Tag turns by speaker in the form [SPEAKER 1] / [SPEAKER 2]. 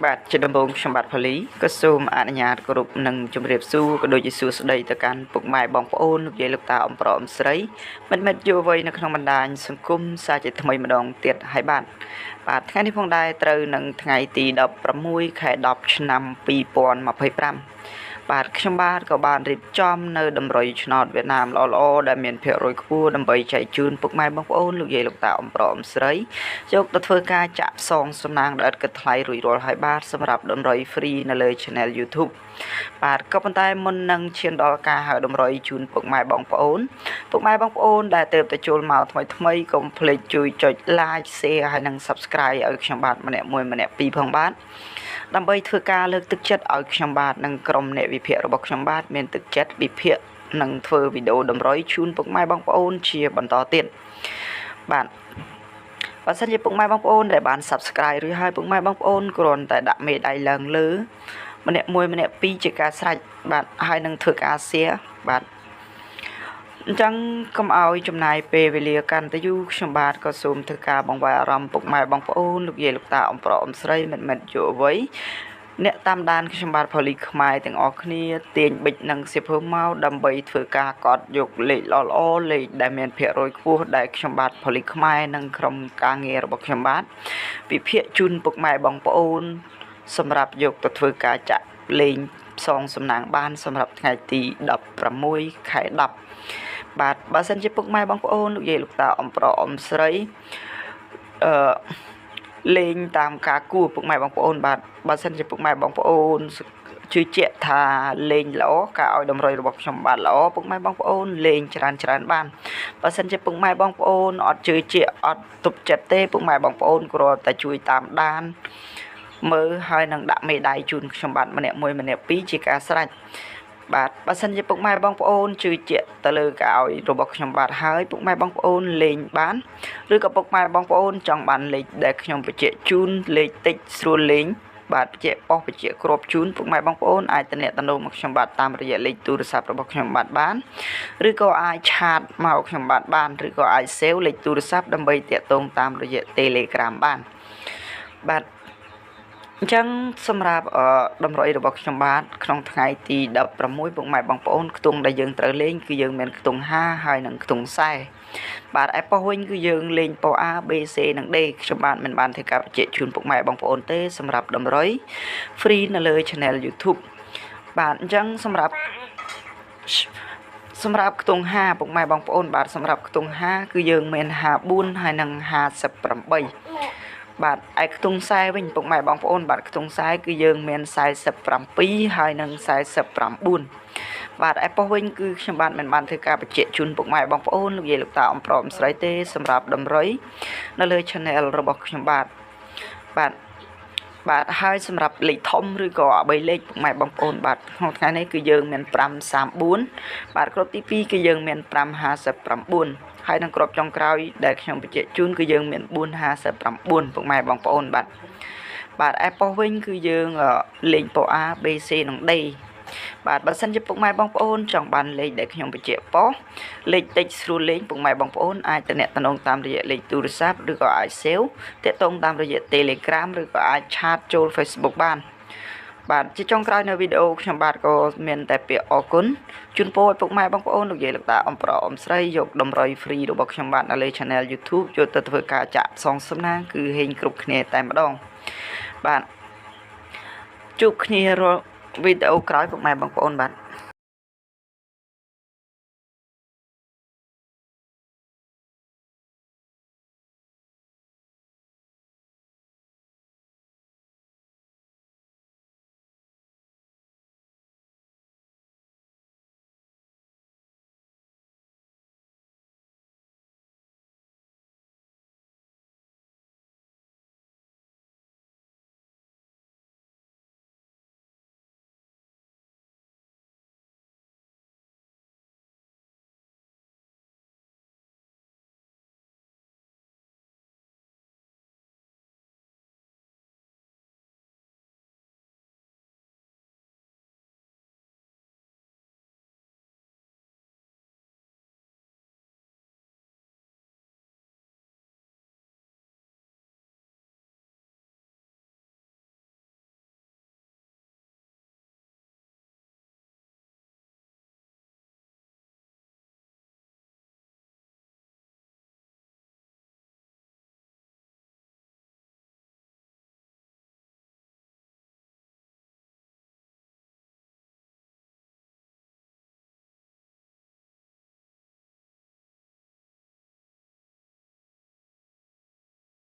[SPEAKER 1] បាទជាដំបូងខ្ញុំបាទផលីក៏សូមអនុញ្ញាតគោរពនិងជម្រាបសួរក៏ដូចជាសួស្តីទៅកាន់ពុកម៉ែបងប្អូនលោកយាយលោកតាអ៊ំប្រុសអ៊ំស្រីមិត្តយុវវ័យនៅក្នុងបណ្ដាញសង្គមសាជាថ្មីម្ដងទៀតហើយបាទថ្ងៃនេះផងដែរត្រូវនឹងថ្ងៃទី16ខែ10ឆ្នាំ2025បាទខ្ញុំបាទក៏បានរៀបចំនៅតម្រុយឆ្នោតវៀតណាមល្អៗដែលមានភាគរយខ្ពស់ដើម្បីចែកជូនពុកម៉ែបងប្អូនលោកយាយលោកតាអ៊ំប្រុសអ៊ំស្រីយកទៅធ្វើការចាក់ផ្សងសំណាងដែលឥតគិតថ្លៃរួចរាល់ហើយបាទសម្រាប់តម្រុយ free នៅលើ Channel YouTube បាទក៏ប៉ុន្តែមុននឹងឈានដល់ការហៅតម្រុយជូនពុកម៉ែបងប្អូនដែលទើបតែចូលមកថ្មីកុំភ្លេចជួយចុច like share ហើយនិង subscribe ឲ្យខ្ញុំបាទម្នាក់មួយម្នាក់ពីរផងបាទដើម្បីធ្វើការលើកទឹកចិត្តឲ្យខ្ញុំបាទនិងក្រុមអ្នកវិភាគរបស់ខ្ញុំបាទមានទឹកចិត្តវិភាគនិងធ្វើវីដេអូតម្រុយជូនពុកម៉ែបងប្អូនជាបន្តទៀតបាទបើសិនជាពុកម៉ែបងប្អូនដែលបាន subscribe រួចហើយពុកម៉ែបងប្អូនគ្រាន់តែដាក់មេដៃឡើងលើម្នាក់មួយម្នាក់ពីរជាការស្រេចបាទហើយនឹងធ្វើការ share បាទអញ្ចឹងកុំឲ្យចំណាយពេលវេលាកាន់តែយូរខ្ញុំបាទក៏សូមធ្វើការបង្វែរអារម្មណ៍ពុកម៉ែបងប្អូនលោកយាយលោកតាអ៊ំប្រុសអ៊ំស្រីមិត្តយុវវ័យអ្នកតាមដានខ្ញុំបាទផលីខ្មែរទាំងអស់គ្នាទាញប៊ិចនិងសៀវភៅមកដើម្បីធ្វើការកត់យកលេខល្អៗលេខដែលមានភាគរយខ្ពស់ដែលខ្ញុំបាទផលីខ្មែរនិងក្រុមការងាររបស់ខ្ញុំបាទវិភាគជូនពុកម៉ែបងប្អូនសម្រាប់យកទៅធ្វើការចាក់លេងផ្សងសំណាងបានសម្រាប់ថ្ងៃទី16ខែ10បាទបើសិនជាពុកម៉ែបងប្អូនលោកយាយលោកតាអ៊ំប្រុសអ៊ំស្រីលេងតាមការគួរពុកម៉ែបងប្អូនបាទបើសិនជាពុកម៉ែបងប្អូនជឿជាក់ថាលេងល្អការឲ្យតម្រុយរបស់ខ្ញុំបាទល្អពុកម៉ែបងប្អូនលេងច្រើនបានបើសិនជាពុកម៉ែបងប្អូនអត់ជឿជាក់អត់ទុកចិត្តទេពុកម៉ែបងប្អូនគ្រាន់តែជួយតាមដានមើលហើយនឹងដាក់មេដៃជូនខ្ញុំបាទម្នាក់មួយម្នាក់ពីរជាការស្រេចបាទបើសិនជាពុកម៉ែបងប្អូនជឿជាក់ទៅលើការឲ្យរបស់ខ្ញុំបាទហើយពុកម៉ែបងប្អូនលេងបានឬក៏ពុកម៉ែបងប្អូនចង់បានលេខដែលខ្ញុំបញ្ជាក់ជូនលេខតិចស្រួលលេងបាទបញ្ជាក់ប៉ុសបញ្ជាក់គ្រាប់ជូនពុកម៉ែបងប្អូនអាចទំនាក់ទំនងមកខ្ញុំបាទតាមរយៈលេខទូរស័ព្ទរបស់ខ្ញុំបាទបានឬក៏អាចឆាតមកខ្ញុំបាទបានឬក៏អាច save លេខទូរស័ព្ទដើម្បីតាក់ទងតាមរយៈ Telegram បានបាទអញ្ចឹងសម្រាប់តម្រុយរបស់ខ្ញុំបាទក្នុងថ្ងៃទី16ពុកម៉ែបងប្អូនខ្ទង់ដែលយើងត្រូវលេងគឺយើងមានខ្ទង់5ហើយនិងខ្ទង់40បាទឯប៉ុសវិញគឺយើងលេងប៉ុស A B C និង D ខ្ញុំបាទមិនបានធ្វើការបញ្ជាក់ជូនពុកម៉ែបងប្អូនទេសម្រាប់តម្រុយ free នៅលើ Channel YouTube បាទអញ្ចឹងសម្រាប់ខ្ទង់5ពុកម៉ែបងប្អូនបាទសម្រាប់ខ្ទង់5គឺយើងមាន54ហើយនិង58បាទឯខ្ទង់40វិញពុកម៉ែបងប្អូនបាទខ្ទង់40គឺយើងមាន47ហើយនិង49បាទឯប៉ុសវិញគឺខ្ញុំបាទមិនបានធ្វើការបញ្ជាក់ជូនពុកម៉ែបងប្អូនលោកយាយលោកតាអ៊ំប្រុសអ៊ំស្រីទេសម្រាប់តម្រុយនៅលើ Channel របស់ខ្ញុំបាទហើយសម្រាប់លេខធំឬក៏3លេខពុកម៉ែបងប្អូនបាទក្នុងថ្ងៃនេះគឺយើងមាន534បាទគ្រាប់ទី2គឺយើងមាន559ហើយនឹងគ្រាប់ចុងក្រោយដែលខ្ញុំបញ្ជាក់ជូនគឺយើងមាន459ពុកម៉ែបងប្អូនបាទឯប៉ុសវិញគឺយើងលេខប៉ុស A B C និង D បាទបើសិនជាពុកម៉ែបងប្អូនចង់បានលេខដែលខ្ញុំបញ្ជាក់ប៉ុសលេខតិចស្រួលលេងពុកម៉ែបងប្អូនអាចទំនាក់ទំនងតាមរយៈលេខទូរស័ព្ទឬក៏អាច save តាក់ទងតាមរយៈ Telegram ឬក៏អាចឆាតចូល Facebook បានបាទជាចុងក្រោយនៅវីដេអូខ្ញុំបាទក៏មានតែពាក្យអរគុណជូនពរឲ្យពុកម៉ែបងប្អូនលោកយាយលោកតាអ៊ំប្រុសអ៊ំស្រីយកតម្រុយ free របស់ខ្ញុំបាទនៅលើ Channel YouTube យកទៅធ្វើការចាក់ផ្សងសំណាងគឺហេងគ្រប់គ្នាតែម្ដងបាទជួបគ្នារាល់វីដេអូក្រោយពុកម៉ែបងប្អូនបាទ